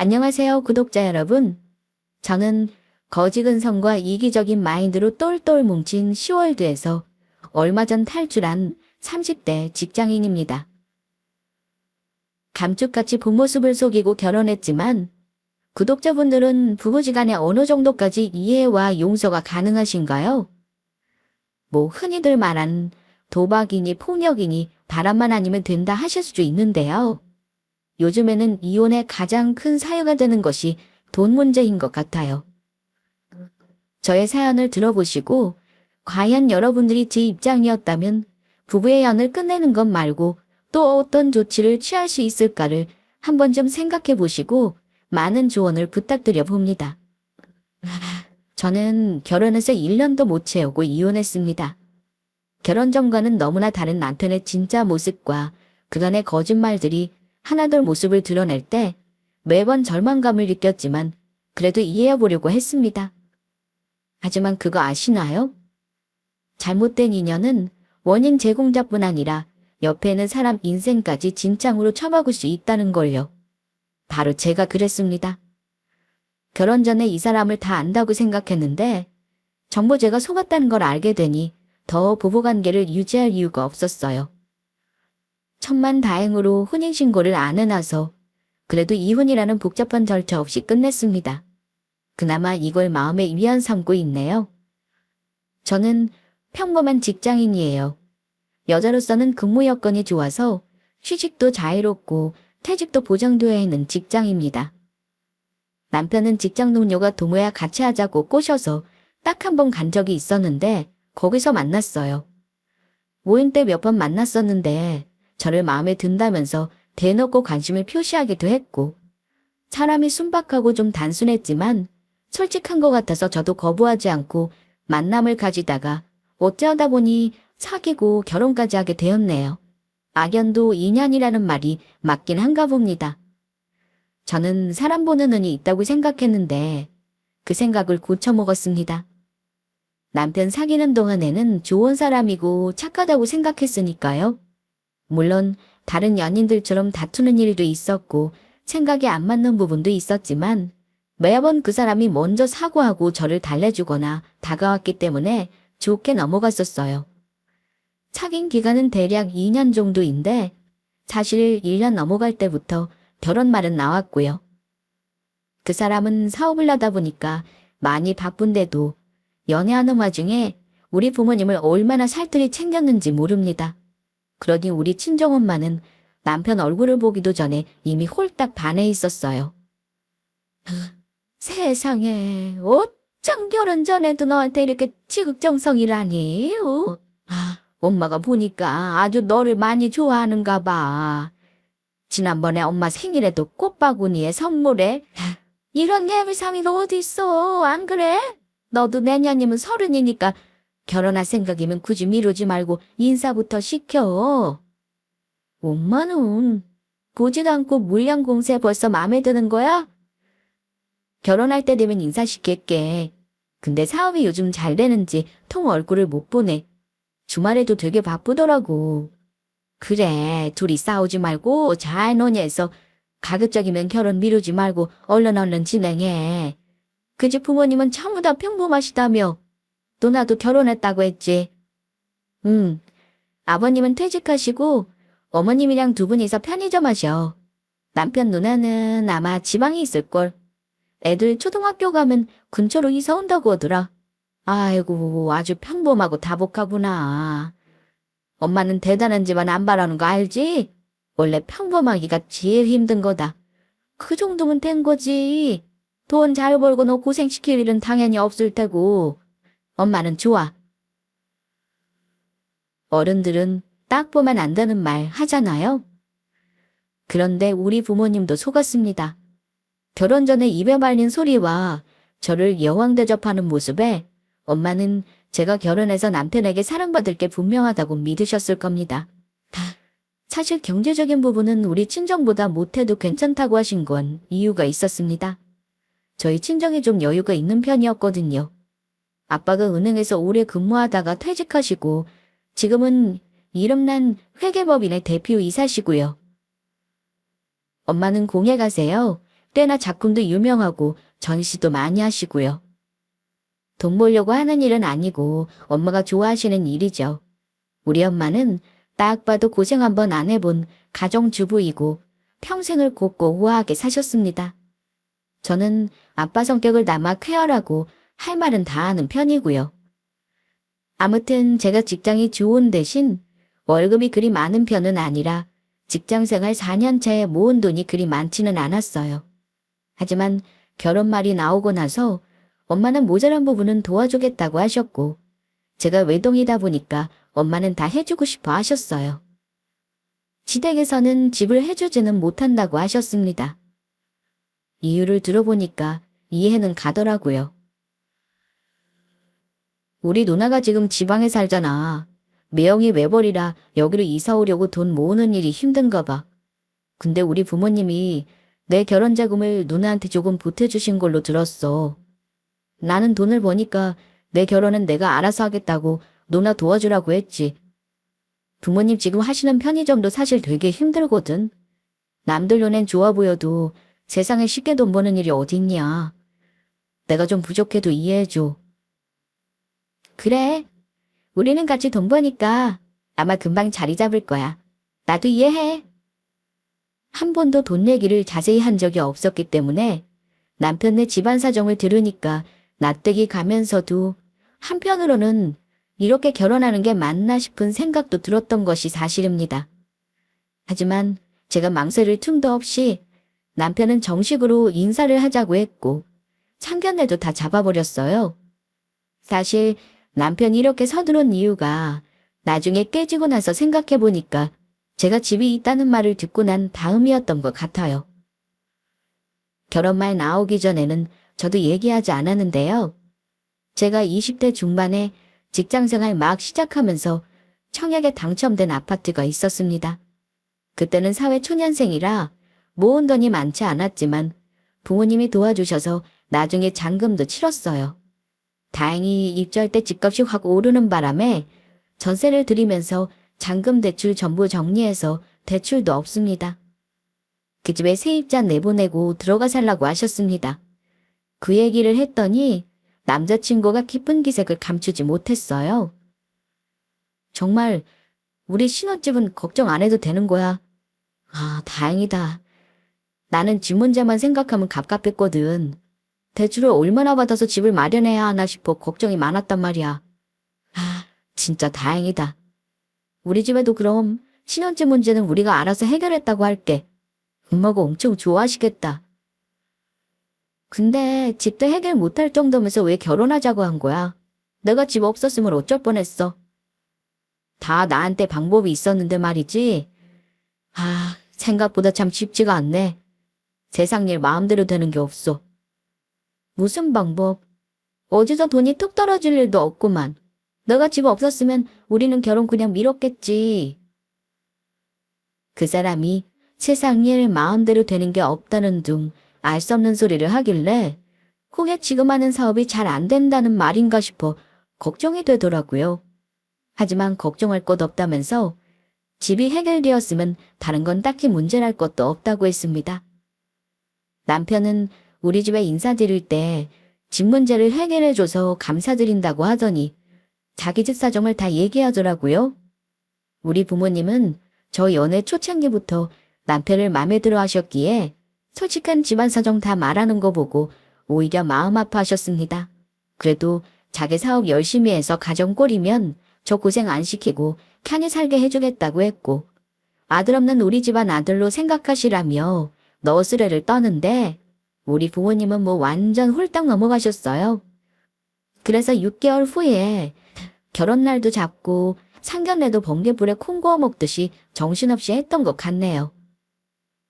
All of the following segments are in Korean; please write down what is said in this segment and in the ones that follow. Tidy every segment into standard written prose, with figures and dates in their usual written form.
안녕하세요, 구독자 여러분. 저는 거지근성과 이기적인 마인드로 똘똘 뭉친 시월드에서 얼마 전 탈출한 30대 직장인입니다. 감쪽같이 본 모습을 속이고 결혼했지만 구독자분들은 부부지간에 어느 정도까지 이해와 용서가 가능하신가요? 뭐 흔히들 말하는 도박이니 폭력이니 바람만 아니면 된다 하실 수도 있는데요. 요즘에는 이혼의 가장 큰 사유가 되는 것이 돈 문제인 것 같아요. 저의 사연을 들어보시고 과연 여러분들이 제 입장이었다면 부부의 연을 끝내는 것 말고 또 어떤 조치를 취할 수 있을까를 한 번쯤 생각해 보시고 많은 조언을 부탁드려 봅니다. 저는 결혼해서 1년도 못 채우고 이혼했습니다. 결혼 전과는 너무나 다른 남편의 진짜 모습과 그간의 거짓말들이 하나둘 모습을 드러낼 때 매번 절망감을 느꼈지만 그래도 이해해 보려고 했습니다. 하지만 그거 아시나요? 잘못된 인연은 원인 제공자뿐 아니라 옆에 있는 사람 인생까지 진창으로 쳐먹을 수 있다는 걸요. 바로 제가 그랬습니다. 결혼 전에 이 사람을 다 안다고 생각했는데 전부 제가 속았다는 걸 알게 되니 더 부부관계를 유지할 이유가 없었어요. 천만다행으로 혼인신고를 안 해놔서 그래도 이혼이라는 복잡한 절차 없이 끝냈습니다. 그나마 이걸 마음의 위안 삼고 있네요. 저는 평범한 직장인이에요. 여자로서는 근무 여건이 좋아서 취직도 자유롭고 퇴직도 보장되어 있는 직장입니다. 남편은 직장 동료가 동호회 같이 하자고 꼬셔서 딱 한 번 간 적이 있었는데 거기서 만났어요. 모임 때 몇 번 만났었는데 저를 마음에 든다면서 대놓고 관심을 표시하기도 했고 사람이 순박하고 좀 단순했지만 솔직한 것 같아서 저도 거부하지 않고 만남을 가지다가 어쩌다 보니 사귀고 결혼까지 하게 되었네요. 악연도 인연이라는 말이 맞긴 한가 봅니다. 저는 사람 보는 눈이 있다고 생각했는데 그 생각을 고쳐먹었습니다. 남편 사귀는 동안에는 좋은 사람이고 착하다고 생각했으니까요. 물론 다른 연인들처럼 다투는 일도 있었고 생각이 안 맞는 부분도 있었지만 매번 그 사람이 먼저 사과하고 저를 달래주거나 다가왔기 때문에 좋게 넘어갔었어요. 사귄 기간은 대략 2년 정도인데 사실 1년 넘어갈 때부터 결혼 말은 나왔고요. 그 사람은 사업을 하다 보니까 많이 바쁜데도 연애하는 와중에 우리 부모님을 얼마나 살뜰히 챙겼는지 모릅니다. 그러니 우리 친정엄마는 남편 얼굴을 보기도 전에 이미 홀딱 반해 있었어요. 세상에 어쩜 결혼 전에도 너한테 이렇게 지극정성이라니? 엄마가 보니까 아주 너를 많이 좋아하는가 봐. 지난번에 엄마 생일에도 꽃바구니에 선물에 이런 예비상이 어디 있어, 안 그래? 너도 내년이면 30이니까 결혼할 생각이면 굳이 미루지 말고 인사부터 시켜. 엄마는 보지도 않고 물량 공세 벌써 마음에 드는 거야? 결혼할 때 되면 인사시킬게. 근데 사업이 요즘 잘 되는지 통 얼굴을 못 보네. 주말에도 되게 바쁘더라고. 그래, 둘이 싸우지 말고 잘 논의해서 가급적이면 결혼 미루지 말고 얼른 진행해. 그지 부모님은 전부 다 평범하시다며. 또 나도 결혼했다고 했지. 응, 아버님은 퇴직하시고 어머님이랑 두 분이서 편의점 하셔. 남편 누나는 아마 지방에 있을걸. 애들 초등학교 가면 근처로 이사 온다고 하더라. 아이고, 아주 평범하고 다복하구나. 엄마는 대단한지만 안 바라는 거 알지? 원래 평범하기가 제일 힘든 거다. 그 정도면 된 거지. 돈 잘 벌고 너 고생시킬 일은 당연히 없을 테고. 엄마는 좋아. 어른들은 딱 보면 안다는 말 하잖아요. 그런데 우리 부모님도 속았습니다. 결혼 전에 입에 말린 소리와 저를 여왕 대접하는 모습에 엄마는 제가 결혼해서 남편에게 사랑받을 게 분명하다고 믿으셨을 겁니다. 사실 경제적인 부분은 우리 친정보다 못해도 괜찮다고 하신 건 이유가 있었습니다. 저희 친정이 좀 여유가 있는 편이었거든요. 아빠가 은행에서 오래 근무하다가 퇴직하시고 지금은 이름난 회계법인의 대표이사시고요. 엄마는 공예 가세요. 꽤나 작품도 유명하고 전시도 많이 하시고요. 돈 벌려고 하는 일은 아니고 엄마가 좋아하시는 일이죠. 우리 엄마는 딱 봐도 고생 한번 안 해본 가정주부이고 평생을 곱고 우아하게 사셨습니다. 저는 아빠 성격을 남아 쾌활하고 할 말은 다 하는 편이고요. 아무튼 제가 직장이 좋은 대신 월급이 그리 많은 편은 아니라 직장생활 4년차에 모은 돈이 그리 많지는 않았어요. 하지만 결혼 말이 나오고 나서 엄마는 모자란 부분은 도와주겠다고 하셨고 제가 외동이다 보니까 엄마는 다 해주고 싶어 하셨어요. 시댁에서는 집을 해주지는 못한다고 하셨습니다. 이유를 들어보니까 이해는 가더라고요. 우리 누나가 지금 지방에 살잖아. 매형이 외벌이라 여기로 이사 오려고 돈 모으는 일이 힘든가 봐. 근데 우리 부모님이 내 결혼 자금을 누나한테 조금 보태주신 걸로 들었어. 나는 돈을 버니까 내 결혼은 내가 알아서 하겠다고 누나 도와주라고 했지. 부모님 지금 하시는 편의점도 사실 되게 힘들거든. 남들 눈엔 좋아 보여도 세상에 쉽게 돈 버는 일이 어딨냐. 내가 좀 부족해도 이해해줘. 그래. 우리는 같이 돈 버니까 아마 금방 자리 잡을 거야. 나도 이해해. 한 번도 돈 얘기를 자세히 한 적이 없었기 때문에 남편네 집안 사정을 들으니까 납득이 가면서도 한편으로는 이렇게 결혼하는 게 맞나 싶은 생각도 들었던 것이 사실입니다. 하지만 제가 망설일 틈도 없이 남편은 정식으로 인사를 하자고 했고 상견례도 다 잡아버렸어요. 사실 남편이 이렇게 서두른 이유가 나중에 깨지고 나서 생각해보니까 제가 집이 있다는 말을 듣고 난 다음이었던 것 같아요. 결혼 말 나오기 전에는 저도 얘기하지 않았는데요. 제가 20대 중반에 직장생활 막 시작하면서 청약에 당첨된 아파트가 있었습니다. 그때는 사회초년생이라 모은 돈이 많지 않았지만 부모님이 도와주셔서 나중에 잔금도 치렀어요. 다행히 입주할 때 집값이 확 오르는 바람에 전세를 드리면서 잔금 대출 전부 정리해서 대출도 없습니다. 그 집에 세입자 내보내고 들어가 살라고 하셨습니다. 그 얘기를 했더니 남자친구가 기쁜 기색을 감추지 못했어요. 정말 우리 신혼집은 걱정 안 해도 되는 거야. 아, 다행이다. 나는 집 문제만 생각하면 갑갑했거든. 대출을 얼마나 받아서 집을 마련해야 하나 싶어 걱정이 많았단 말이야. 아, 진짜 다행이다. 우리 집에도 그럼 신혼집 문제는 우리가 알아서 해결했다고 할게. 엄마가 엄청 좋아하시겠다. 근데 집도 해결 못할 정도면서 왜 결혼하자고 한 거야? 내가 집 없었으면 어쩔 뻔했어. 다 나한테 방법이 있었는데 말이지. 아, 생각보다 참 쉽지가 않네. 세상 일 마음대로 되는 게 없어. 무슨 방법? 어디서 돈이 툭 떨어질 일도 없구만. 너가 집 없었으면 우리는 결혼 그냥 미뤘겠지. 그 사람이 세상 일 마음대로 되는 게 없다는 둥 알 수 없는 소리를 하길래 그게 지금 하는 사업이 잘 안 된다는 말인가 싶어 걱정이 되더라고요. 하지만 걱정할 것 없다면서 집이 해결되었으면 다른 건 딱히 문제랄 것도 없다고 했습니다. 남편은 우리 집에 인사드릴 때 집 문제를 해결해줘서 감사드린다고 하더니 자기 집 사정을 다 얘기하더라고요. 우리 부모님은 저 연애 초창기부터 남편을 마음에 들어 하셨기에 솔직한 집안 사정 다 말하는 거 보고 오히려 마음 아파하셨습니다. 그래도 자기 사업 열심히 해서 가정 꾸리면 저 고생 안 시키고 편히 살게 해주겠다고 했고 아들 없는 우리 집안 아들로 생각하시라며 너스레를 떠는데 우리 부모님은 뭐 완전 홀딱 넘어가셨어요. 그래서 6개월 후에 결혼날도 잡고 상견례도 번개불에 콩 구워 먹듯이 정신없이 했던 것 같네요.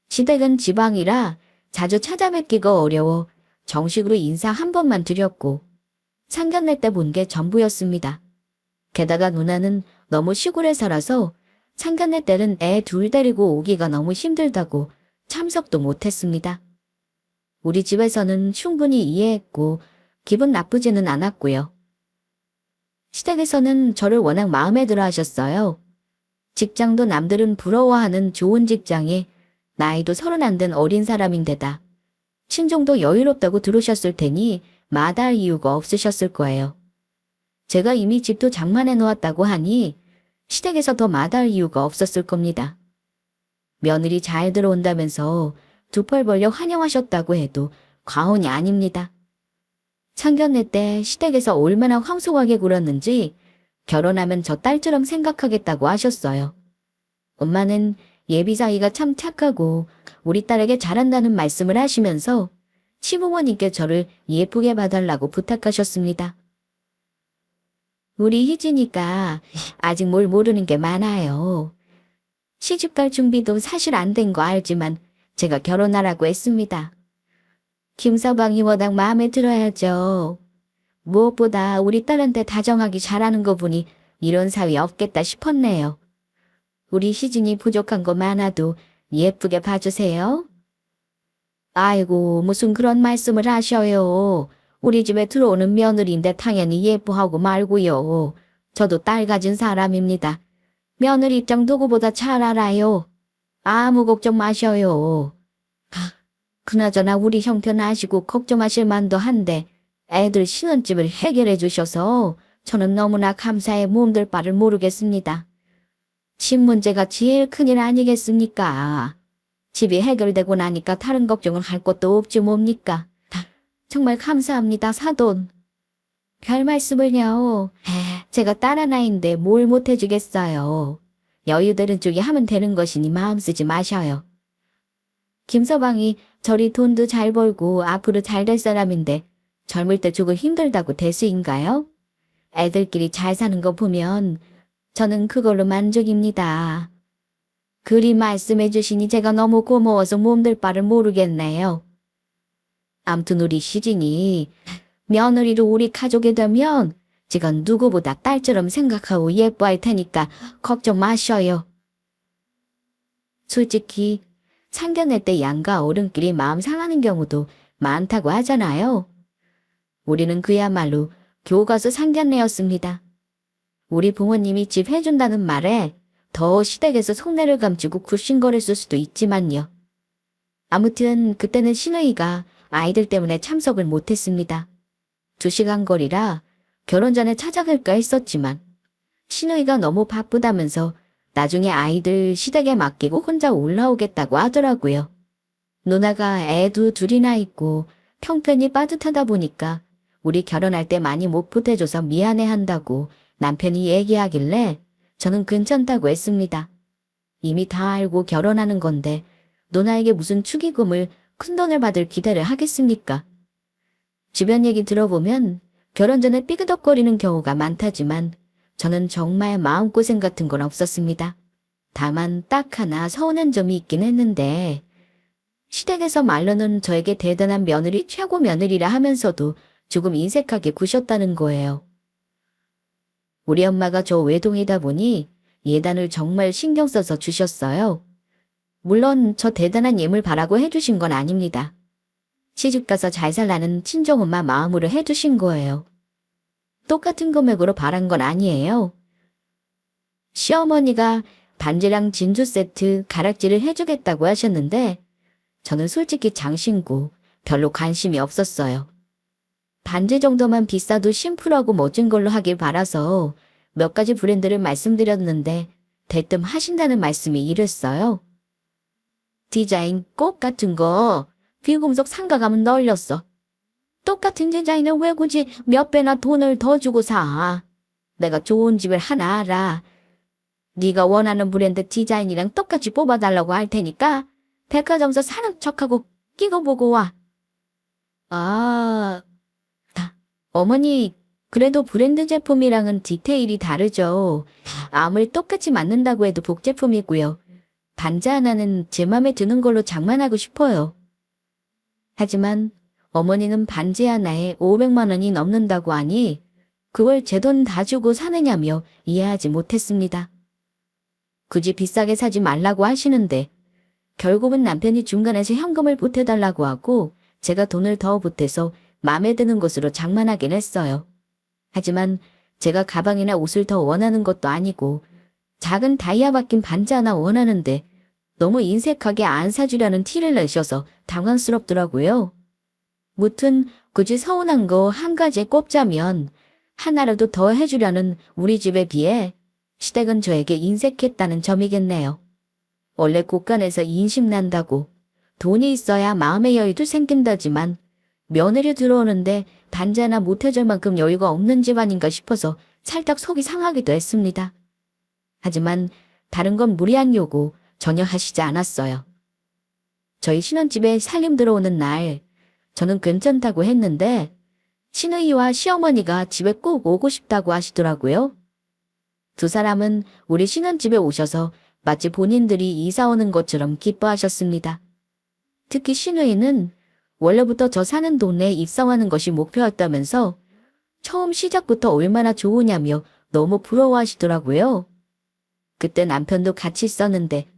시댁은 지방이라 자주 찾아뵙기가 어려워 정식으로 인사 한 번만 드렸고 상견례 때 본 게 전부였습니다. 게다가 누나는 너무 시골에 살아서 상견례 때는 애 둘 데리고 오기가 너무 힘들다고 참석도 못했습니다. 우리 집에서는 충분히 이해했고 기분 나쁘지는 않았고요. 시댁에서는 저를 워낙 마음에 들어 하셨어요. 직장도 남들은 부러워하는 좋은 직장에 나이도 30 안 된 어린 사람인데다 친정도 여유롭다고 들으셨을 테니 마다할 이유가 없으셨을 거예요. 제가 이미 집도 장만해 놓았다고 하니 시댁에서 더 마다할 이유가 없었을 겁니다. 며느리 잘 들어온다면서 두 팔 벌려 환영하셨다고 해도 과언이 아닙니다. 상견례 때 시댁에서 얼마나 황송하게 굴었는지 결혼하면 저 딸처럼 생각하겠다고 하셨어요. 엄마는 예비 사이가 참 착하고 우리 딸에게 잘한다는 말씀을 하시면서 시부모님께 저를 예쁘게 봐달라고 부탁하셨습니다. 우리 희진이가 아직 뭘 모르는 게 많아요. 시집갈 준비도 사실 안 된 거 알지만 제가 결혼하라고 했습니다. 김서방이 워낙 마음에 들어야죠. 무엇보다 우리 딸한테 다정하기 잘하는 거 보니 이런 사위 없겠다 싶었네요. 우리 시진이 부족한 거 많아도 예쁘게 봐주세요. 아이고, 무슨 그런 말씀을 하셔요. 우리 집에 들어오는 며느리인데 당연히 예뻐하고 말고요. 저도 딸 가진 사람입니다. 며느리 입장 누구보다 잘 알아요. 아무 걱정 마셔요. 그나저나 우리 형편 아시고 걱정하실 만도 한데 애들 신혼집을 해결해 주셔서 저는 너무나 감사해 몸둘 바를 모르겠습니다. 집 문제가 제일 큰일 아니겠습니까? 집이 해결되고 나니까 다른 걱정을 할 것도 없지 뭡니까? 정말 감사합니다, 사돈. 별 말씀을요. 제가 딸 하나인데 뭘 못해주겠어요. 여유되는 쪽에 하면 되는 것이니 마음 쓰지 마셔요. 김서방이 저리 돈도 잘 벌고 앞으로 잘 될 사람인데 젊을 때 조금 힘들다고 대수인가요? 애들끼리 잘 사는 거 보면 저는 그걸로 만족입니다. 그리 말씀해 주시니 제가 너무 고마워서 몸둘 바를 모르겠네요. 암튼 우리 시진이 며느리로 우리 가족이 되면 제가 누구보다 딸처럼 생각하고 예뻐할 테니까 걱정 마셔요. 솔직히 상견례 때 양가 어른끼리 마음 상하는 경우도 많다고 하잖아요. 우리는 그야말로 교과서 상견례였습니다. 우리 부모님이 집 해준다는 말에 더 시댁에서 속내를 감추고 굽신거렸을 수도 있지만요. 아무튼 그때는 시누이가 아이들 때문에 참석을 못했습니다. 2시간 거리라 결혼 전에 찾아갈까 했었지만 시누이가 너무 바쁘다면서 나중에 아이들 시댁에 맡기고 혼자 올라오겠다고 하더라고요. 누나가 애도 둘이나 있고 형편이 빠듯하다 보니까 우리 결혼할 때 많이 못 보태줘서 미안해한다고 남편이 얘기하길래 저는 괜찮다고 했습니다. 이미 다 알고 결혼하는 건데 누나에게 무슨 축의금을 큰돈을 받을 기대를 하겠습니까? 주변 얘기 들어보면 결혼 전에 삐그덕거리는 경우가 많다지만 저는 정말 마음고생 같은 건 없었습니다. 다만 딱 하나 서운한 점이 있긴 했는데 시댁에서 말로는 저에게 대단한 며느리 최고 며느리라 하면서도 조금 인색하게 구셨다는 거예요. 우리 엄마가 저 외동이다 보니 예단을 정말 신경 써서 주셨어요. 물론 저 대단한 예물 바라고 해주신 건 아닙니다. 시집가서 잘 살라는 친정엄마 마음으로 해주신 거예요. 똑같은 금액으로 바란 건 아니에요. 시어머니가 반지랑 진주 세트 가락지를 해주겠다고 하셨는데 저는 솔직히 장신구 별로 관심이 없었어요. 반지 정도만 비싸도 심플하고 멋진 걸로 하길 바라서 몇 가지 브랜드를 말씀드렸는데 대뜸 하신다는 말씀이 이랬어요. 디자인 꽃 같은 거 귀금속 상가가면 널렸어. 똑같은 디자인을 왜 굳이 몇 배나 돈을 더 주고 사. 내가 좋은 집을 하나 알아. 네가 원하는 브랜드 디자인이랑 똑같이 뽑아달라고 할 테니까 백화점에서 사는 척하고 끼고 보고 와. 어머니, 그래도 브랜드 제품이랑은 디테일이 다르죠. 암을 똑같이 맞는다고 해도 복제품이고요. 반지 하나는 제 맘에 드는 걸로 장만하고 싶어요. 하지만 어머니는 반지 하나에 500만 원이 넘는다고 하니 그걸 제 돈 다 주고 사느냐며 이해하지 못했습니다. 굳이 비싸게 사지 말라고 하시는데 결국은 남편이 중간에서 현금을 보태달라고 하고 제가 돈을 더 보태서 마음에 드는 것으로 장만하긴 했어요. 하지만 제가 가방이나 옷을 더 원하는 것도 아니고 작은 다이아 박힌 반지 하나 원하는데 너무 인색하게 안 사주려는 티를 내셔서 당황스럽더라고요. 무튼 굳이 서운한 거 한 가지 꼽자면 하나라도 더 해주려는 우리 집에 비해 시댁은 저에게 인색했다는 점이겠네요. 원래 곳간에서 인심난다고 돈이 있어야 마음의 여유도 생긴다지만 며느리 들어오는데 반자나 못해줄 만큼 여유가 없는 집 아닌가 싶어서 살짝 속이 상하기도 했습니다. 하지만 다른 건 무리한 요구 전혀 하시지 않았어요. 저희 신혼집에 살림 들어오는 날 저는 괜찮다고 했는데 시누이와 시어머니가 집에 꼭 오고 싶다고 하시더라고요. 두 사람은 우리 신혼집에 오셔서 마치 본인들이 이사 오는 것처럼 기뻐하셨습니다. 특히 시누이는 원래부터 저 사는 동네에 입성하는 것이 목표였다면서 처음 시작부터 얼마나 좋으냐며 너무 부러워하시더라고요. 그때 남편도 같이 있었는데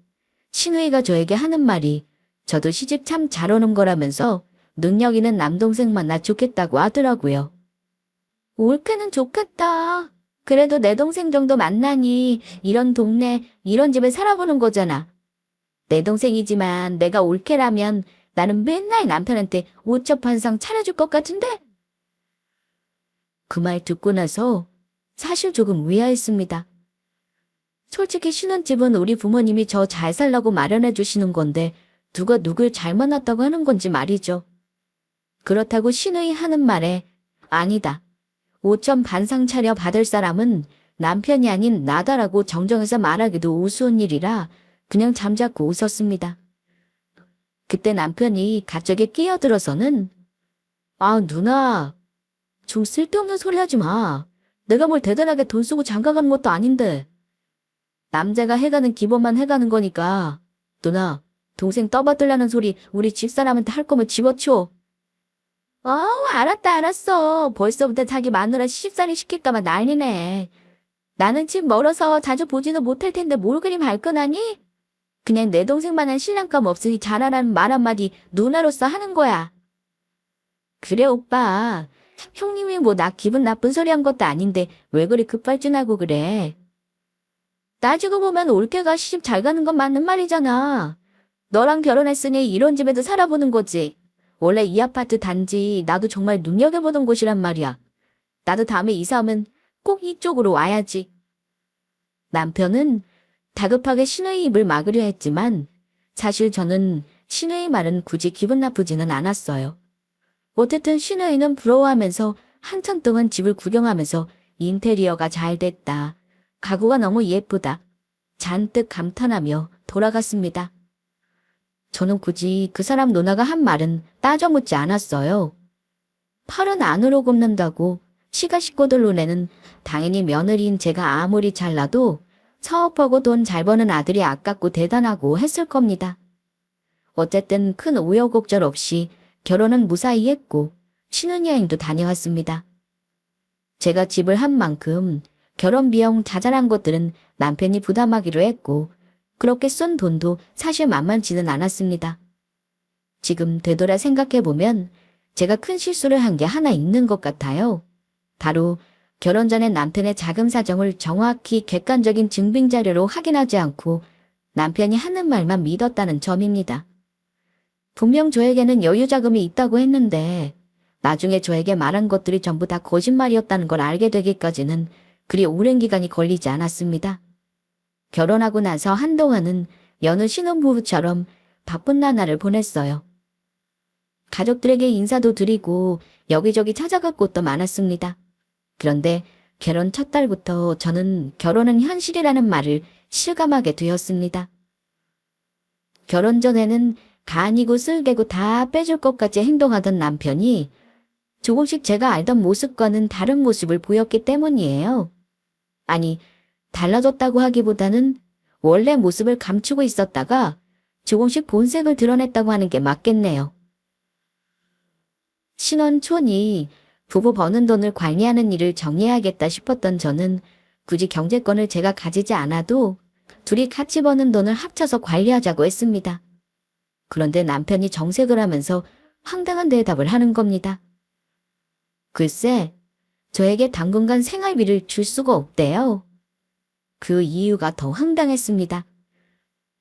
시누이가 저에게 하는 말이 저도 시집 참 잘 오는 거라면서 능력 있는 남동생 만나 좋겠다고 하더라고요. 올케는 좋겠다. 그래도 내 동생 정도 만나니 이런 동네, 이런 집에 살아보는 거잖아. 내 동생이지만 내가 올케라면 나는 맨날 남편한테 옷접 한 상 차려줄 것 같은데? 그 말 듣고 나서 사실 조금 의아했습니다. 솔직히 신혼집은 우리 부모님이 저 잘 살라고 마련해 주시는 건데 누가 누굴 잘 만났다고 하는 건지 말이죠. 그렇다고 시누이 하는 말에 아니다. 5천 반상 차려 받을 사람은 남편이 아닌 나다라고 정정해서 말하기도 우스운 일이라 그냥 잠자코 웃었습니다. 그때 남편이 갑자기 끼어들어서는 아 누나 좀 쓸데없는 소리 하지 마. 내가 뭘 대단하게 돈 쓰고 장가가는 것도 아닌데. 남자가 해가는 기본만 해가는 거니까 누나 동생 떠받들라는 소리 우리 집사람한테 할 거면 집어치워. 알았어. 벌써부터 자기 마누라 시집살이 시킬까봐 난리네. 나는 집 멀어서 자주 보지도 못할 텐데 뭘 그리 발끈하니? 그냥 내 동생만한 신랑감 없으니 잘하라는 말 한마디 누나로서 하는 거야. 그래 오빠. 형님이 뭐 나 기분 나쁜 소리 한 것도 아닌데 왜 그리 급발진하고 그래. 따지고 보면 올케가 시집 잘 가는 건 맞는 말이잖아. 너랑 결혼했으니 이런 집에도 살아보는 거지. 원래 이 아파트 단지 나도 정말 눈여겨보던 곳이란 말이야. 나도 다음에 이사 오면 꼭 이쪽으로 와야지. 남편은 다급하게 시누이 입을 막으려 했지만 사실 저는 시누이 말은 굳이 기분 나쁘지는 않았어요. 어쨌든 시누이는 부러워하면서 한참 동안 집을 구경하면서 인테리어가 잘 됐다. 가구가 너무 예쁘다. 잔뜩 감탄하며 돌아갔습니다. 저는 굳이 그 사람 누나가 한 말은 따져 묻지 않았어요. 팔은 안으로 굽는다고 시가 식구들 눈에는 당연히 며느리인 제가 아무리 잘나도 사업하고 돈 잘 버는 아들이 아깝고 대단하고 했을 겁니다. 어쨌든 큰 우여곡절 없이 결혼은 무사히 했고 신혼여행도 다녀왔습니다. 제가 집을 한 만큼 결혼 비용 자잘한 것들은 남편이 부담하기로 했고 그렇게 쓴 돈도 사실 만만치는 않았습니다. 지금 되돌아 생각해보면 제가 큰 실수를 한 게 하나 있는 것 같아요. 바로 결혼 전에 남편의 자금 사정을 정확히 객관적인 증빙 자료로 확인하지 않고 남편이 하는 말만 믿었다는 점입니다. 분명 저에게는 여유 자금이 있다고 했는데 나중에 저에게 말한 것들이 전부 다 거짓말이었다는 걸 알게 되기까지는 그리 오랜 기간이 걸리지 않았습니다. 결혼하고 나서 한동안은 여느 신혼부부처럼 바쁜 나날을 보냈어요. 가족들에게 인사도 드리고 여기저기 찾아갈 곳도 많았습니다. 그런데 결혼 첫 달부터 저는 결혼은 현실이라는 말을 실감하게 되었습니다. 결혼 전에는 간이고 쓸개고 다 빼줄 것까지 행동하던 남편이 조금씩 제가 알던 모습과는 다른 모습을 보였기 때문이에요. 아니, 달라졌다고 하기보다는 원래 모습을 감추고 있었다가 조금씩 본색을 드러냈다고 하는 게 맞겠네요. 신혼 초니 부부 버는 돈을 관리하는 일을 정리해야겠다 싶었던 저는 굳이 경제권을 제가 가지지 않아도 둘이 같이 버는 돈을 합쳐서 관리하자고 했습니다. 그런데 남편이 정색을 하면서 황당한 대답을 하는 겁니다. 글쎄, 저에게 당분간 생활비를 줄 수가 없대요. 그 이유가 더 황당했습니다.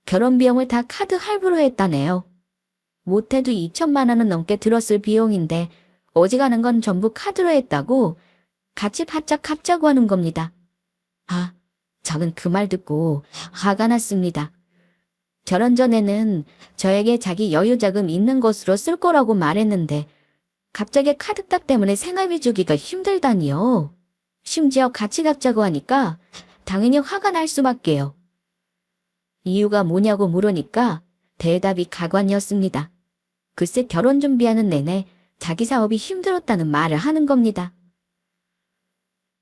결혼 비용을 다 카드 할부로 했다네요. 못해도 2천만 원은 넘게 들었을 비용인데 어지간한 건 전부 카드로 했다고 같이 바짝 갚자고 하는 겁니다. 아, 저는 그 말 듣고 화가 났습니다. 결혼 전에는 저에게 자기 여유자금 있는 것으로 쓸 거라고 말했는데 갑자기 카드값 때문에 생활비 주기가 힘들다니요. 심지어 같이 갚자고 하니까 당연히 화가 날 수밖에요. 이유가 뭐냐고 물으니까 대답이 가관이었습니다. 글쎄 결혼 준비하는 내내 자기 사업이 힘들었다는 말을 하는 겁니다.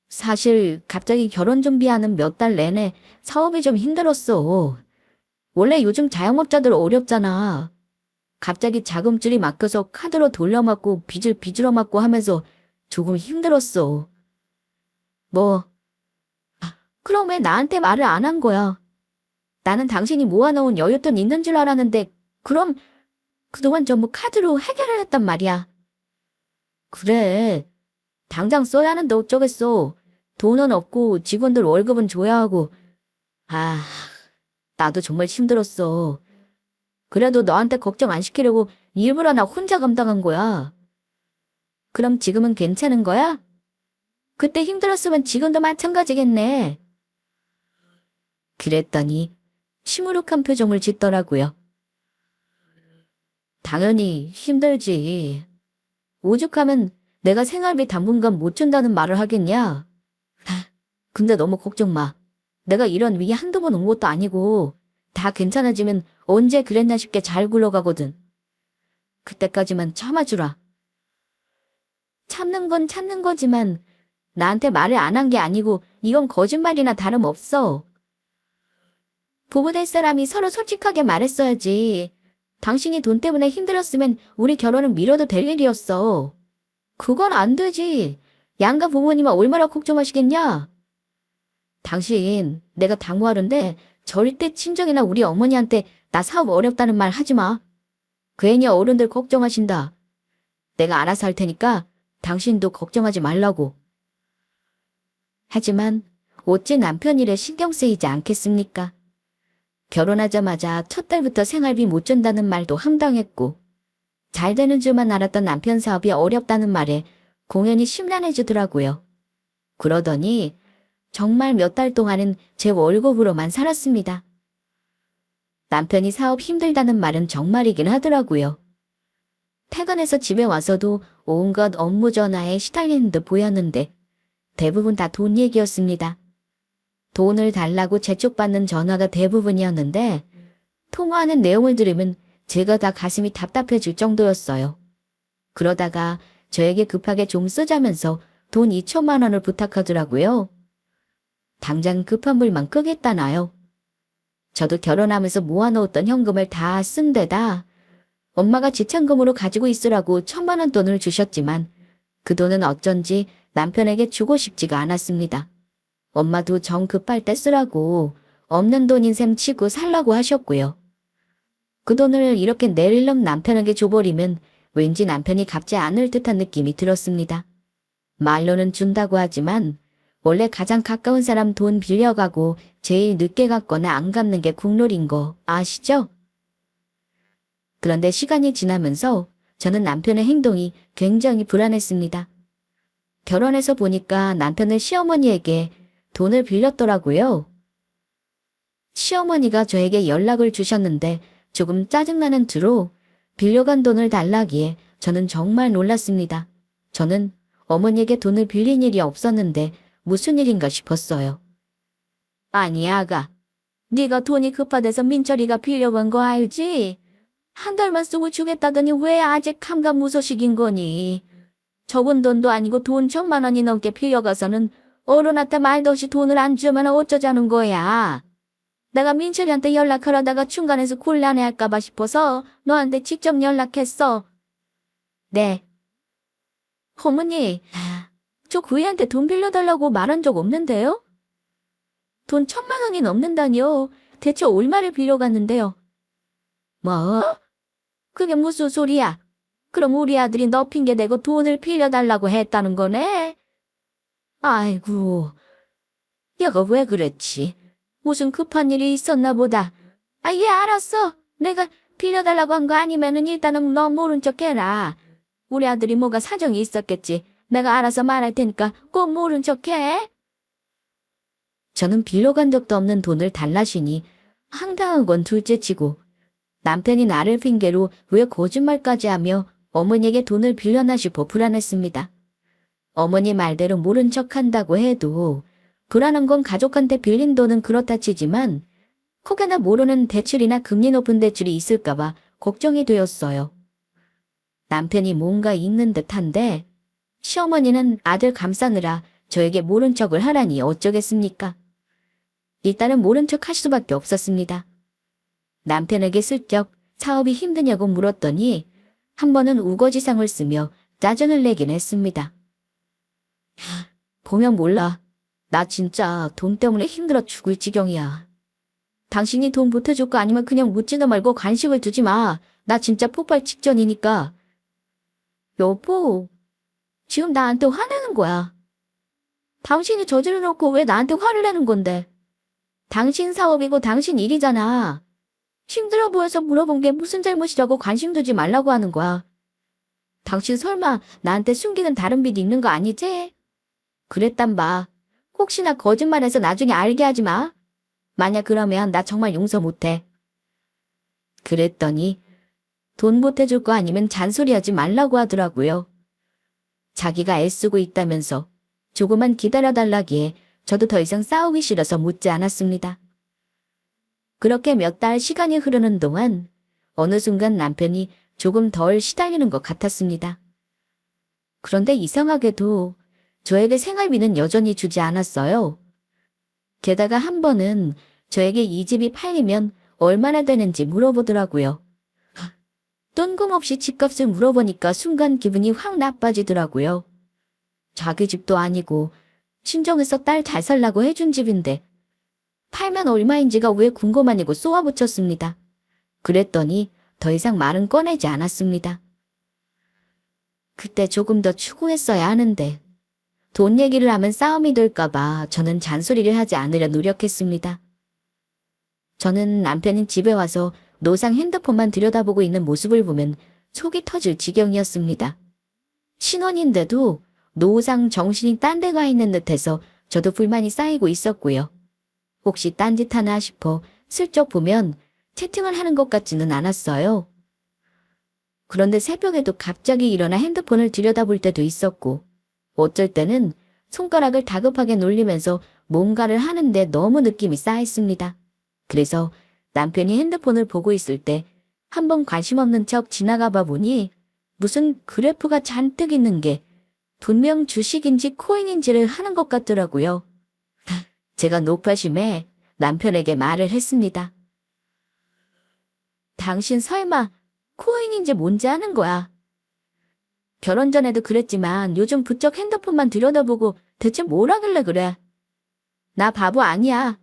사실 갑자기 결혼 준비하는 몇 달 내내 사업이 좀 힘들었어. 원래 요즘 자영업자들 어렵잖아. 갑자기 자금줄이 막혀서 카드로 돌려막고 빚을 빚으러 막고 하면서 조금 힘들었어. 뭐, 그럼 왜 나한테 말을 안 한 거야? 나는 당신이 모아놓은 여윳돈 있는 줄 알았는데 그럼 그동안 전부 카드로 해결을 했단 말이야. 그래. 당장 써야 하는데 어쩌겠어. 돈은 없고 직원들 월급은 줘야 하고. 아, 나도 정말 힘들었어. 그래도 너한테 걱정 안 시키려고 일부러 나 혼자 감당한 거야. 그럼 지금은 괜찮은 거야? 그때 힘들었으면 지금도 마찬가지겠네. 그랬더니 시무룩한 표정을 짓더라고요. 당연히 힘들지. 오죽하면 내가 생활비 당분간 못 준다는 말을 하겠냐? 근데 너무 걱정 마. 내가 이런 위기 한두 번 온 것도 아니고 다 괜찮아지면 언제 그랬나 싶게 잘 굴러가거든. 그때까지만 참아주라. 참는 건 참는 거지만 나한테 말을 안 한 게 아니고 이건 거짓말이나 다름없어. 부부 될 사람이 서로 솔직하게 말했어야지. 당신이 돈 때문에 힘들었으면 우리 결혼을 미뤄도 될 일이었어. 그건 안 되지. 양가 부모님은 얼마나 걱정하시겠냐? 당신, 내가 당부하는데 절대 친정이나 우리 어머니한테 나 사업 어렵다는 말 하지 마. 괜히 어른들 걱정하신다. 내가 알아서 할 테니까 당신도 걱정하지 말라고. 하지만 어찌 남편 일에 신경 쓰이지 않겠습니까? 결혼하자마자 첫 달부터 생활비 못 준다는 말도 황당했고 잘 되는 줄만 알았던 남편 사업이 어렵다는 말에 공연히 심란해지더라고요. 그러더니 정말 몇 달 동안은 제 월급으로만 살았습니다. 남편이 사업 힘들다는 말은 정말이긴 하더라고요. 퇴근해서 집에 와서도 온갖 업무 전화에 시달리는 듯 보였는데 대부분 다 돈 얘기였습니다. 돈을 달라고 재촉받는 전화가 대부분이었는데 통화하는 내용을 들으면 제가 다 가슴이 답답해질 정도였어요. 그러다가 저에게 급하게 좀 쓰자면서 돈 2천만 원을 부탁하더라고요. 당장 급한 불만 끄겠다나요. 저도 결혼하면서 모아놓았던 현금을 다 쓴 데다 엄마가 지참금으로 가지고 있으라고 1,000만 원 돈을 주셨지만 그 돈은 어쩐지 남편에게 주고 싶지가 않았습니다. 엄마도 정 급할 때 쓰라고 없는 돈인 셈 치고 살라고 하셨고요. 그 돈을 이렇게 내릴름 남편에게 줘버리면 왠지 남편이 갚지 않을 듯한 느낌이 들었습니다. 말로는 준다고 하지만 원래 가장 가까운 사람 돈 빌려가고 제일 늦게 갚거나 안 갚는 게 국룰인 거 아시죠? 그런데 시간이 지나면서 저는 남편의 행동이 굉장히 불안했습니다. 결혼해서 보니까 남편은 시어머니에게 돈을 빌렸더라고요. 시어머니가 저에게 연락을 주셨는데 조금 짜증나는 투로 빌려간 돈을 달라기에 저는 정말 놀랐습니다. 저는 어머니에게 돈을 빌린 일이 없었는데 무슨 일인가 싶었어요. 아니 아가, 네가 돈이 급하대서 민철이가 빌려간 거 알지? 한 달만 쓰고 주겠다더니 왜 아직 감감무소식인 거니? 적은 돈도 아니고 돈 1,000만 원이 넘게 빌려가서는 어른한테 말도 없이 돈을 안 주면 어쩌자는 거야. 내가 민철이한테 연락하려다가 중간에서 곤란해할까봐 싶어서 너한테 직접 연락했어. 네. 어머니, 저 구이한테 돈 빌려달라고 말한 적 없는데요? 돈 1,000만 원이 넘는다니요. 대체 얼마를 빌려갔는데요? 뭐? 그게 무슨 소리야? 그럼 우리 아들이 너 핑계대고 돈을 빌려달라고 했다는 거네? 아이고, 얘가 왜 그랬지? 무슨 급한 일이 있었나 보다. 아, 예, 알았어. 내가 빌려달라고 한 거 아니면은 일단은 너 모른 척 해라. 우리 아들이 뭐가 사정이 있었겠지. 내가 알아서 말할 테니까 꼭 모른 척 해. 저는 빌려간 적도 없는 돈을 달라시니 황당한 건 둘째치고 남편이 나를 핑계로 왜 거짓말까지 하며 어머니에게 돈을 빌려나 싶어 불안했습니다. 어머니 말대로 모른 척한다고 해도 불안한 건 가족한테 빌린 돈은 그렇다 치지만 혹여나 모르는 대출이나 금리 높은 대출이 있을까봐 걱정이 되었어요. 남편이 뭔가 있는 듯한데 시어머니는 아들 감싸느라 저에게 모른 척을 하라니 어쩌겠습니까? 일단은 모른 척 할 수밖에 없었습니다. 남편에게 슬쩍 사업이 힘드냐고 물었더니 한 번은 우거지상을 쓰며 짜증을 내긴 했습니다. 보면 몰라. 나 진짜 돈 때문에 힘들어 죽을 지경이야. 당신이 돈 보태줄 거 아니면 그냥 묻지도 말고 간식을 두지 마. 나 진짜 폭발 직전이니까. 여보, 지금 나한테 화내는 거야. 당신이 저질러 놓고 왜 나한테 화를 내는 건데? 당신 사업이고 당신 일이잖아. 힘들어 보여서 물어본 게 무슨 잘못이라고 관심 두지 말라고 하는 거야. 당신 설마 나한테 숨기는 다른 빚 있는 거 아니지? 그랬단 봐. 혹시나 거짓말해서 나중에 알게 하지 마. 만약 그러면 나 정말 용서 못해. 그랬더니 돈 보태줄 거 아니면 잔소리하지 말라고 하더라고요. 자기가 애쓰고 있다면서 조금만 기다려달라기에 저도 더 이상 싸우기 싫어서 묻지 않았습니다. 그렇게 몇 달 시간이 흐르는 동안 어느 순간 남편이 조금 덜 시달리는 것 같았습니다. 그런데 이상하게도 저에게 생활비는 여전히 주지 않았어요. 게다가 한 번은 저에게 이 집이 팔리면 얼마나 되는지 물어보더라고요. 뜬금없이 집값을 물어보니까 순간 기분이 확 나빠지더라고요. 자기 집도 아니고 친정에서 딸 잘 살라고 해준 집인데 팔면 얼마인지가 왜 궁금하냐고 쏘아붙였습니다. 그랬더니 더 이상 말은 꺼내지 않았습니다. 그때 조금 더 추구했어야 하는데 돈 얘기를 하면 싸움이 될까봐 저는 잔소리를 하지 않으려 노력했습니다. 저는 남편이 집에 와서 노상 핸드폰만 들여다보고 있는 모습을 보면 속이 터질 지경이었습니다. 신혼인데도 노상 정신이 딴 데 가 있는 듯해서 저도 불만이 쌓이고 있었고요. 혹시 딴짓 하나 싶어 슬쩍 보면 채팅을 하는 것 같지는 않았어요. 그런데 새벽에도 갑자기 일어나 핸드폰을 들여다볼 때도 있었고 어쩔 때는 손가락을 다급하게 놀리면서 뭔가를 하는데 너무 느낌이 쌓였습니다. 그래서 남편이 핸드폰을 보고 있을 때 한번 관심 없는 척 지나가 봐 보니 무슨 그래프가 잔뜩 있는 게 분명 주식인지 코인인지를 하는 것 같더라고요. 제가 높아심에 남편에게 말을 했습니다. 당신 설마 코인인지 뭔지 아는 거야? 결혼 전에도 그랬지만 요즘 부쩍 핸드폰만 들여다보고 대체 뭘 하길래 그래? 나 바보 아니야.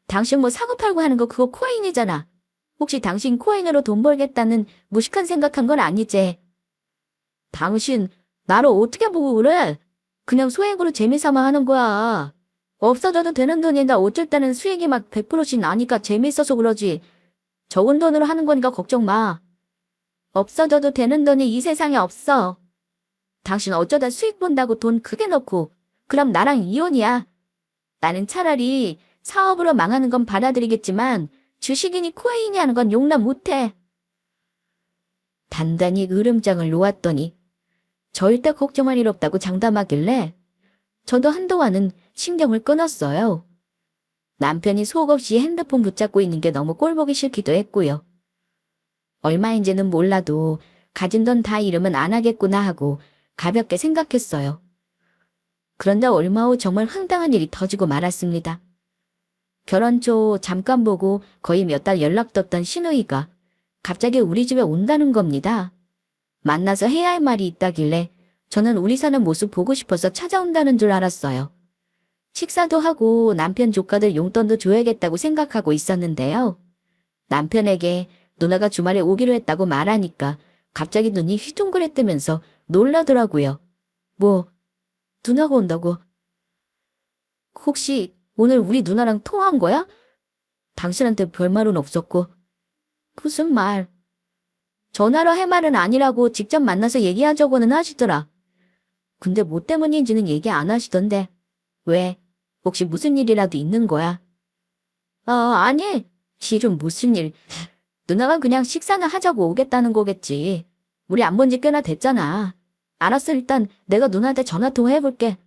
당신 뭐 사고팔고 하는 거 그거 코인이잖아. 혹시 당신 코인으로 돈 벌겠다는 무식한 생각한 건 아니지? 당신 나를 어떻게 보고 그래? 그냥 소액으로 재미삼아 하는 거야. 없어져도 되는 돈이다 어쩔 때는 수익이 막 100%씩 나니까 재미있어서 그러지. 적은 돈으로 하는 거니까 걱정 마. 없어져도 되는 돈이 이 세상에 없어. 당신 어쩌다 수익 본다고 돈 크게 넣고 그럼 나랑 이혼이야. 나는 차라리 사업으로 망하는 건 받아들이겠지만 주식이니 코인이 하는 건 용납 못해. 단단히 으름장을 놓았더니 절대 걱정할 일 없다고 장담하길래 저도 한동안은 신경을 끊었어요. 남편이 속 없이 핸드폰 붙잡고 있는 게 너무 꼴보기 싫기도 했고요. 얼마인지는 몰라도 가진 돈 다 잃으면 안 하겠구나 하고 가볍게 생각했어요. 그런데 얼마 후 정말 황당한 일이 터지고 말았습니다. 결혼 초 잠깐 보고 거의 몇 달 연락도 없던 시누이가 갑자기 우리 집에 온다는 겁니다. 만나서 해야 할 말이 있다길래 저는 우리 사는 모습 보고 싶어서 찾아온다는 줄 알았어요. 식사도 하고 남편 조카들 용돈도 줘야겠다고 생각하고 있었는데요. 남편에게 누나가 주말에 오기로 했다고 말하니까 갑자기 눈이 휘둥그레뜨면서 놀라더라고요. 뭐, 누나가 온다고? 혹시 오늘 우리 누나랑 통화한 거야? 당신한테 별말은 없었고. 무슨 말? 전화로 할 말은 아니라고 직접 만나서 얘기하자고는 하시더라. 근데 뭐 때문인지는 얘기 안 하시던데. 왜? 혹시 무슨 일이라도 있는 거야? 아니. 실은 무슨 일. 누나가 그냥 식사나 하자고 오겠다는 거겠지. 우리 안 본 지 꽤나 됐잖아. 알았어, 일단 내가 누나한테 전화 통화해볼게.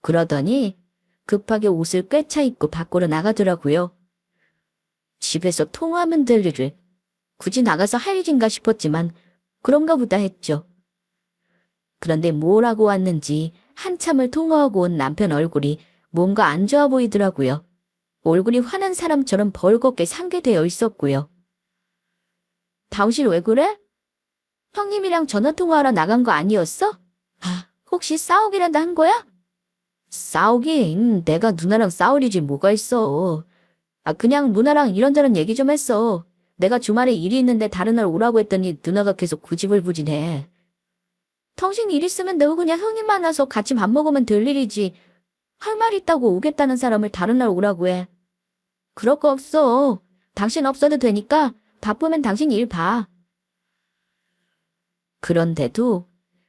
그러더니 급하게 옷을 꿰차 입고 밖으로 나가더라고요. 집에서 통화하면 될 일을 굳이 나가서 할 일인가 싶었지만 그런가 보다 했죠. 그런데 뭐라고 왔는지 한참을 통화하고 온 남편 얼굴이 뭔가 안 좋아 보이더라고요. 얼굴이 화난 사람처럼 벌겋게 상기되어 있었고요. 당신 왜 그래? 형님이랑 전화통화하러 나간 거 아니었어? 혹시 싸우기라도 한 거야? 싸우긴 내가 누나랑 싸울 일이 뭐가 있어. 그냥 누나랑 이런저런 얘기 좀 했어. 내가 주말에 일이 있는데 다른 날 오라고 했더니 누나가 계속 구지불부지네. 당신 일 있으면 내가 그냥 형님 만나서 같이 밥 먹으면 될 일이지. 할 말 있다고 오겠다는 사람을 다른 날 오라고 해. 그럴 거 없어. 당신 없어도 되니까 바쁘면 당신 일 봐. 그런데도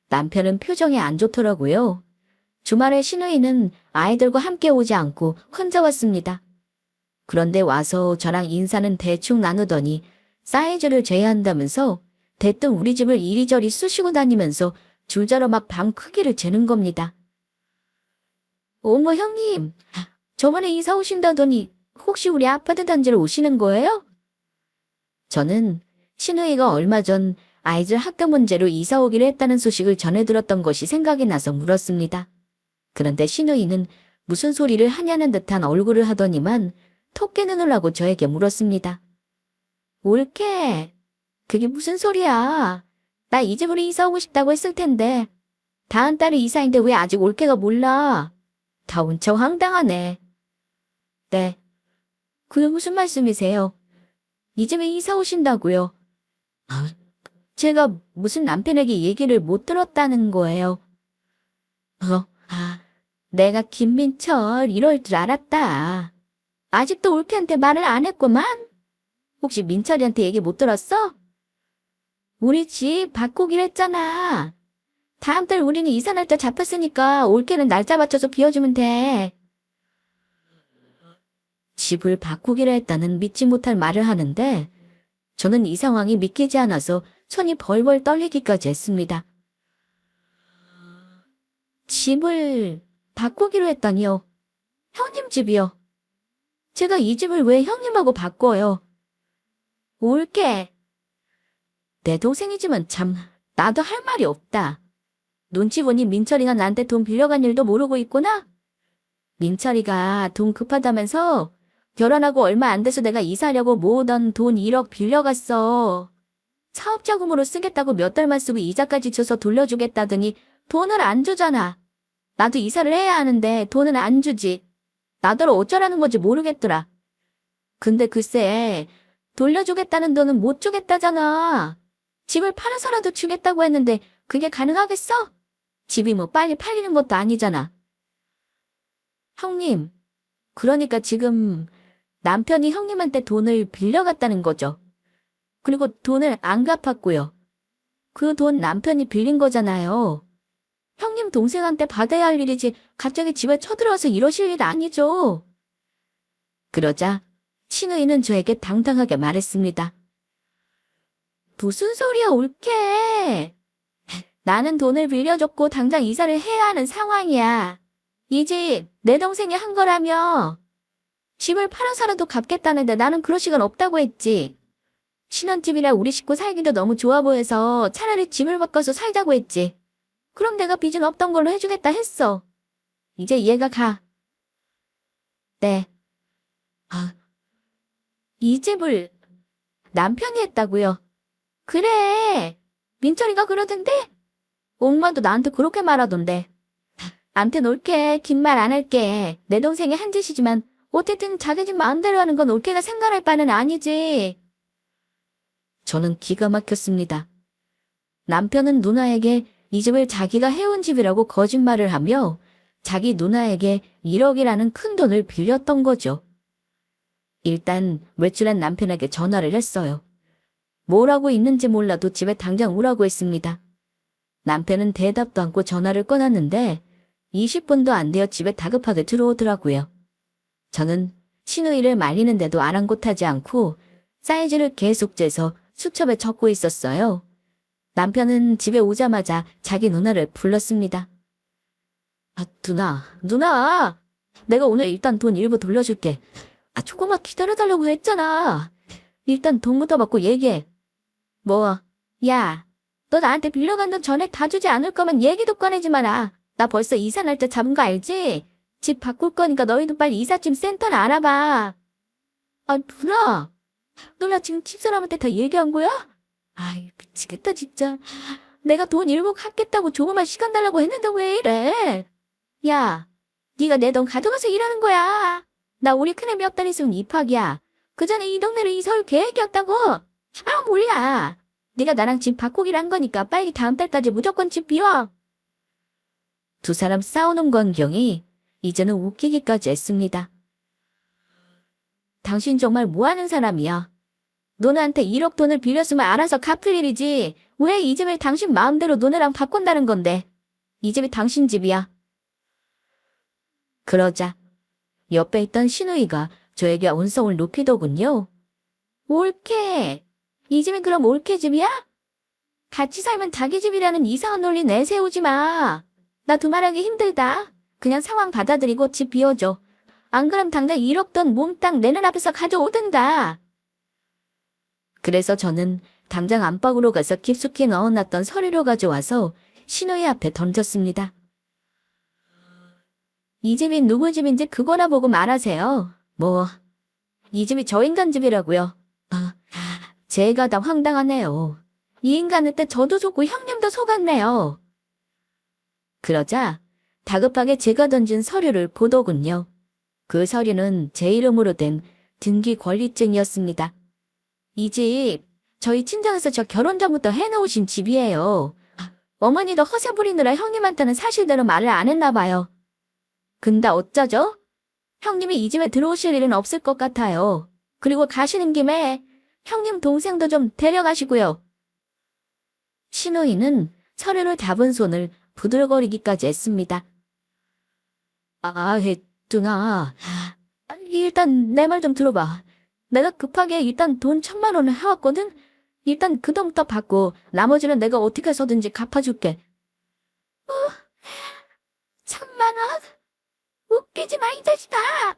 남편은 표정이 안 좋더라고요. 주말에 시누이는 아이들과 함께 오지 않고 혼자 왔습니다. 그런데 와서 저랑 인사는 대충 나누더니 사이즈를 제외한다면서 대뜸 우리 집을 이리저리 쑤시고 다니면서 줄자로 막 방 크기를 재는 겁니다. 어머 형님, 저번에 이사 오신다더니 혹시 우리 아파트 단지로 오시는 거예요? 저는 시누이가 얼마 전 아이들 학교 문제로 이사 오기로 했다는 소식을 전해 들었던 것이 생각이 나서 물었습니다. 그런데 시누이는 무슨 소리를 하냐는 듯한 얼굴을 하더니만 토끼 눈을 하고 저에게 물었습니다. 올케, 그게 무슨 소리야? 나 이 집으로 이사 오고 싶다고 했을 텐데. 다음 달에 이사인데 왜 아직 올케가 몰라? 다 온청 황당하네. 네. 그게 무슨 말씀이세요? 이 집에 이사 오신다고요? 제가 무슨 남편에게 얘기를 못 들었다는 거예요. 내가 김민철 이럴 줄 알았다. 아직도 올케한테 말을 안 했구만? 혹시 민철이한테 얘기 못 들었어? 우리 집 바꾸기로 했잖아. 다음 달 우리는 이사 날짜 잡혔으니까 올케는 날짜 맞춰서 비워주면 돼. 집을 바꾸기로 했다는 믿지 못할 말을 하는데 저는 이 상황이 믿기지 않아서 손이 벌벌 떨리기까지 했습니다. 집을 바꾸기로 했다니요. 형님 집이요. 제가 이 집을 왜 형님하고 바꿔요? 올게. 내 동생이지만 참 나도 할 말이 없다. 눈치 보니 민철이가 나한테 돈 빌려간 일도 모르고 있구나? 민철이가 돈 급하다면서 결혼하고 얼마 안 돼서 내가 이사하려고 모으던 돈 1억 빌려갔어. 사업 자금으로 쓰겠다고 몇 달만 쓰고 이자까지 줘서 돌려주겠다더니 돈을 안 주잖아. 나도 이사를 해야 하는데 돈은 안 주지. 나더러 어쩌라는 건지 모르겠더라. 근데 글쎄 돌려주겠다는 돈은 못 주겠다잖아. 집을 팔아서라도 주겠다고 했는데 그게 가능하겠어? 집이 뭐 빨리 팔리는 것도 아니잖아. 형님, 그러니까 지금 남편이 형님한테 돈을 빌려갔다는 거죠. 그리고 돈을 안 갚았고요. 그 돈 남편이 빌린 거잖아요. 형님 동생한테 받아야 할 일이지 갑자기 집에 쳐들어와서 이러실 일 아니죠. 그러자 친의는 저에게 당당하게 말했습니다. 무슨 소리야 올케. 나는 돈을 빌려줬고 당장 이사를 해야 하는 상황이야. 이 집 내 동생이 한 거라며. 집을 팔아서라도 갚겠다는데 나는 그럴 시간 없다고 했지. 신혼집이라 우리 식구 살기도 너무 좋아 보여서 차라리 집을 바꿔서 살자고 했지. 그럼 내가 빚은 없던 걸로 해주겠다 했어. 이제 이해가 가. 네. 이 집을 남편이 했다고요? 그래. 민철이가 그러던데? 엄마도 나한테 그렇게 말하던데. 암튼 올케 긴 말 안 할게. 내 동생이 한 짓이지만 어쨌든 자기 집 마음대로 하는 건 올케가 생각할 바는 아니지. 저는 기가 막혔습니다. 남편은 누나에게 이 집을 자기가 해온 집이라고 거짓말을 하며 자기 누나에게 1억이라는 큰 돈을 빌렸던 거죠. 일단 외출한 남편에게 전화를 했어요. 뭘 하고 있는지 몰라도 집에 당장 오라고 했습니다. 남편은 대답도 않고 전화를 끊었는데 20분도 안 되어 집에 다급하게 들어오더라고요. 저는 시누이를 말리는데도 아랑곳하지 않고 사이즈를 계속 재서 수첩에 적고 있었어요. 남편은 집에 오자마자 자기 누나를 불렀습니다. 누나, 내가 오늘 일단 돈 일부 돌려줄게. 조금만 기다려달라고 했잖아. 일단 돈부터 받고 얘기해. 뭐, 야, 너 나한테 빌려간 돈 전액 다 주지 않을 거면 얘기도 꺼내지 마라. 나 벌써 이사 날짜 잡은 거 알지? 집 바꿀 거니까 너희도 빨리 이삿짐 센터나 알아봐. 누나 지금 집사람한테 다 얘기한 거야? 미치겠다 진짜. 내가 돈 일부 갚겠다고 조금만 시간 달라고 했는데 왜 이래? 야, 네가 내 돈 가져가서 일하는 거야. 나 우리 큰애 몇 달 있으면 입학이야. 그 전에 이 동네로 이사 올 계획이었다고. 몰라. 네가 나랑 집 바꾸기로 한 거니까 빨리 다음 달까지 무조건 집 비워. 두 사람 싸우는 광경이 이제는 웃기기까지 했습니다. 당신 정말 뭐하는 사람이야? 누나한테 1억 돈을 빌렸으면 알아서 갚을 일이지. 왜 이 집을 당신 마음대로 누나랑 바꾼다는 건데? 이 집이 당신 집이야. 그러자 옆에 있던 시누이가 저에게 언성을 높이더군요. 올케. 이 집이 그럼 올케 집이야? 같이 살면 자기 집이라는 이상한 논리 내세우지 마. 나 두말하기 힘들다. 그냥 상황 받아들이고 집 비워줘. 안 그럼 당장 1억 돈 몽땅 내 눈앞에서 가져오든가. 그래서 저는 당장 안방으로 가서 깊숙이 넣어놨던 서류를 가져와서 시누이 앞에 던졌습니다. 이 집이 누구 집인지 그거나 보고 말하세요. 이 집이 저 인간 집이라고요. 제가 다 황당하네요. 이 인간한테 저도 속고 형님도 속았네요. 그러자 다급하게 제가 던진 서류를 보더군요. 그 서류는 제 이름으로 된 등기 권리증이었습니다. 이 집, 저희 친정에서 저 결혼 전부터 해놓으신 집이에요. 어머니도 허세 부리느라 형님한테는 사실대로 말을 안 했나 봐요. 근데 어쩌죠? 형님이 이 집에 들어오실 일은 없을 것 같아요. 그리고 가시는 김에 형님 동생도 좀 데려가시고요. 시누이는 서류를 잡은 손을 부들거리기까지 했습니다. 혜뚱아. 일단 내 말 좀 들어봐. 내가 급하게 일단 돈 1,000만 원을 해왔거든? 일단 그 돈부터 받고 나머지는 내가 어떻게 해서든지 갚아줄게. 1,000만 원? 웃기지 마, 이 자식아.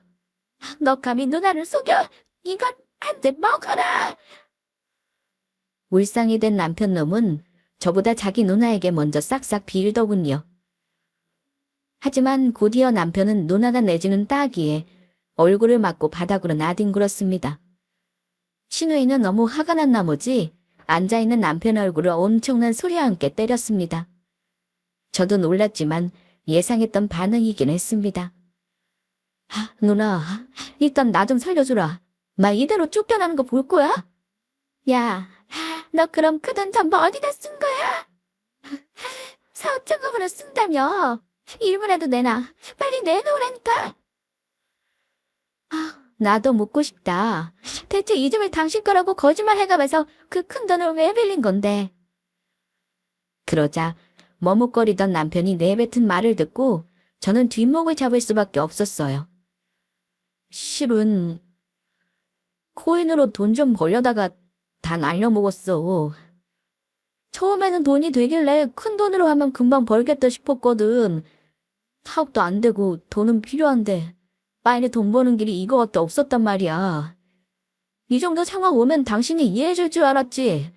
너 감히 누나를 속여. 이건 한 대 먹어라. 울상이 된 남편놈은 저보다 자기 누나에게 먼저 싹싹 빌더군요. 하지만 곧이어 남편은 누나가 내주는 따기에 얼굴을 맞고 바닥으로 나뒹굴었습니다. 시누이는 너무 화가 난 나머지 앉아있는 남편 얼굴을 엄청난 소리와 함께 때렸습니다. 저도 놀랐지만 예상했던 반응이긴 했습니다. 누나, 일단 나 좀 살려주라. 나 이대로 쫓겨나는 거 볼 거야? 야, 너 그럼 그 돈 전부 어디다 쓴 거야? 사업자금으로 쓴다며. 일부라도 내놔. 빨리 내놓으라니까. 나도 묻고 싶다. 대체 이 집을 당신 거라고 거짓말 해가면서 그 큰 돈을 왜 빌린 건데? 그러자 머뭇거리던 남편이 내뱉은 말을 듣고 저는 뒷목을 잡을 수밖에 없었어요. 실은 코인으로 돈 좀 벌려다가 다 날려먹었어. 처음에는 돈이 되길래 큰 돈으로 하면 금방 벌겠다 싶었거든. 사업도 안 되고 돈은 필요한데 빨리 돈 버는 길이 이거밖에 없었단 말이야. 이 정도 상황 오면 당신이 이해해줄 줄 알았지.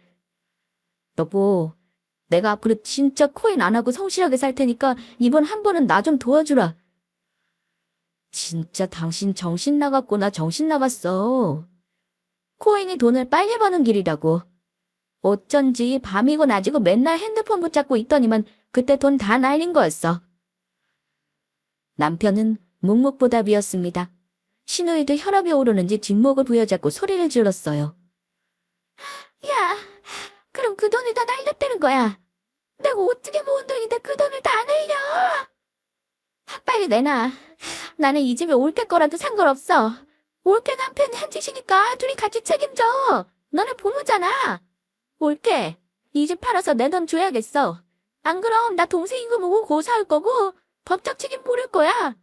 여보, 내가 앞으로 진짜 코인 안 하고 성실하게 살 테니까 이번 한 번은 나 좀 도와주라. 진짜 당신 정신 나갔구나. 정신 나갔어. 코인이 돈을 빨리 버는 길이라고. 어쩐지 밤이고 낮이고 맨날 핸드폰 붙잡고 있더니만 그때 돈 다 날린 거였어. 남편은 묵묵부답이었습니다. 시누이도 혈압이 오르는지 뒷목을 부여잡고 소리를 질렀어요. 야, 그럼 그 돈을 다 날렸다는 거야. 내가 어떻게 모은 돈인데 그 돈을 다 날려. 빨리 내놔. 나는 이 집에 올게 거라도 상관없어. 올게 남편이 한 짓이니까 둘이 같이 책임져. 너네 부모잖아. 올게. 이 집 팔아서 내 돈 줘야겠어. 안 그럼 나 동생 임금 오고 고사할 거고 법적 책임 물을 거야.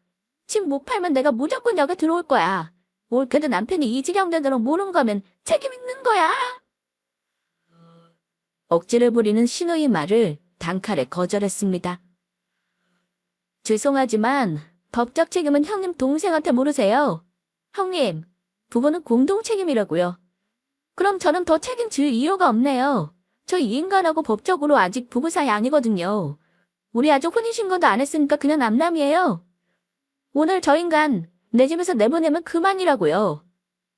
집 못 팔면 내가 무조건 여기 들어올 거야. 올케도 남편이 이 지경대로 모른 거면 책임 있는 거야. 억지를 부리는 신우의 말을 단칼에 거절했습니다. 죄송하지만 법적 책임은 형님 동생한테 물으세요. 형님, 부부는 공동 책임이라고요. 그럼 저는 더 책임질 이유가 없네요. 저 이 인간하고 법적으로 아직 부부 사이 아니거든요. 우리 아직 혼인신고도 안 했으니까 그냥 남남이에요. 오늘 저 인간 내 집에서 내보내면 그만이라고요.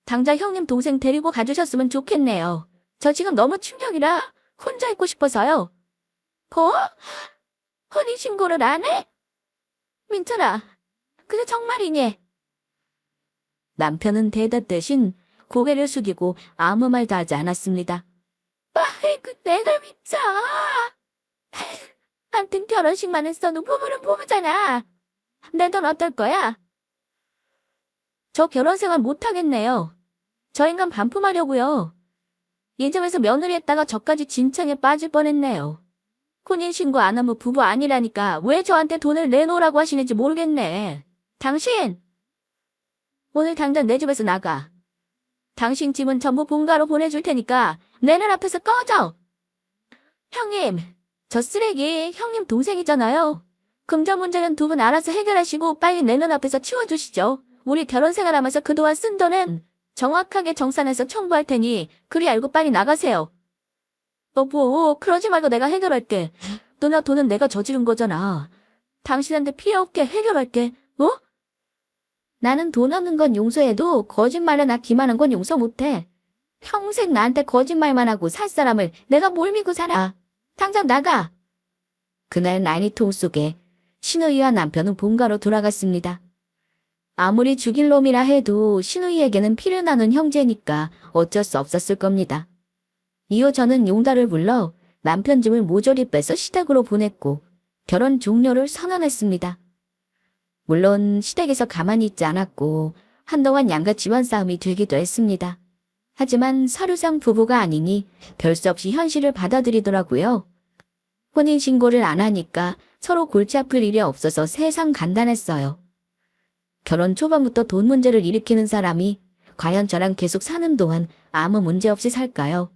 당장 형님 동생 데리고 가주셨으면 좋겠네요. 저 지금 너무 충격이라 혼자 있고 싶어서요. 뭐? 혼인신고를 안 해? 민철아, 그게 정말이니? 남편은 대답 대신 고개를 숙이고 아무 말도 하지 않았습니다. 아이고, 내가 미쳐. 한튼 결혼식만 했어도 부부는 부부잖아. 내 돈 어떨 거야? 저 결혼 생활 못하겠네요. 저 인간 반품하려고요. 이 집에서 며느리 했다가 저까지 진창에 빠질 뻔했네요. 혼인신고 안 하면 부부 아니라니까 왜 저한테 돈을 내놓으라고 하시는지 모르겠네. 당신! 오늘 당장 내 집에서 나가. 당신 집은 전부 본가로 보내줄 테니까 내 눈앞에서 꺼져! 형님, 저 쓰레기 형님 동생이잖아요. 금전 문제는 두 분 알아서 해결하시고 빨리 내 눈앞에서 치워주시죠. 우리 결혼 생활하면서 그동안 쓴 돈은 정확하게 정산해서 청구할 테니 그리 알고 빨리 나가세요. 뭐, 그러지 말고 내가 해결할게. 너나 돈은 내가 저지른 거잖아. 당신한테 피해 없게 해결할게. 뭐? 나는 돈 없는 건 용서해도 거짓말을 나 기만한 건 용서 못해. 평생 나한테 거짓말만 하고 살 사람을 내가 뭘 믿고 살아. 당장 나가. 그날 난리통 속에 신우이와 남편은 본가로 돌아갔습니다. 아무리 죽일 놈이라 해도 신우이에게는 피를 나눈 형제니까 어쩔 수 없었을 겁니다. 이후 저는 용달을 불러 남편 집을 모조리 빼서 시댁으로 보냈고 결혼 종료를 선언했습니다. 물론 시댁에서 가만히 있지 않았고 한동안 양가 집안 싸움이 되기도 했습니다. 하지만 서류상 부부가 아니니 별 수 없이 현실을 받아들이더라고요. 혼인신고를 안 하니까 서로 골치 아플 일이 없어서 세상 간단했어요. 결혼 초반부터 돈 문제를 일으키는 사람이 과연 저랑 계속 사는 동안 아무 문제 없이 살까요?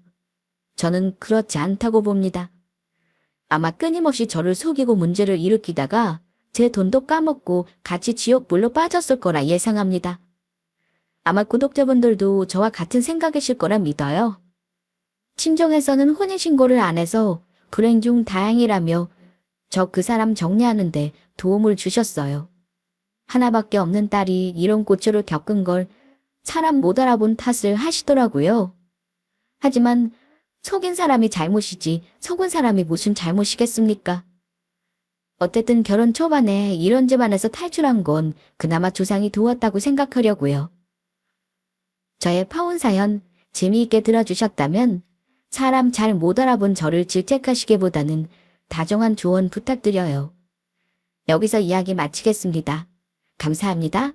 저는 그렇지 않다고 봅니다. 아마 끊임없이 저를 속이고 문제를 일으키다가 제 돈도 까먹고 같이 지옥불로 빠졌을 거라 예상합니다. 아마 구독자분들도 저와 같은 생각이실 거라 믿어요. 친정에서는 혼인신고를 안 해서 불행 중 다행이라며 저 그 사람 정리하는데 도움을 주셨어요. 하나밖에 없는 딸이 이런 고초를 겪은 걸 사람 못 알아본 탓을 하시더라고요. 하지만 속인 사람이 잘못이지 속은 사람이 무슨 잘못이겠습니까? 어쨌든 결혼 초반에 이런 집안에서 탈출한 건 그나마 조상이 도왔다고 생각하려고요. 저의 파혼 사연 재미있게 들어주셨다면 사람 잘 못 알아본 저를 질책하시기보다는 다정한 조언 부탁드려요. 여기서 이야기 마치겠습니다. 감사합니다.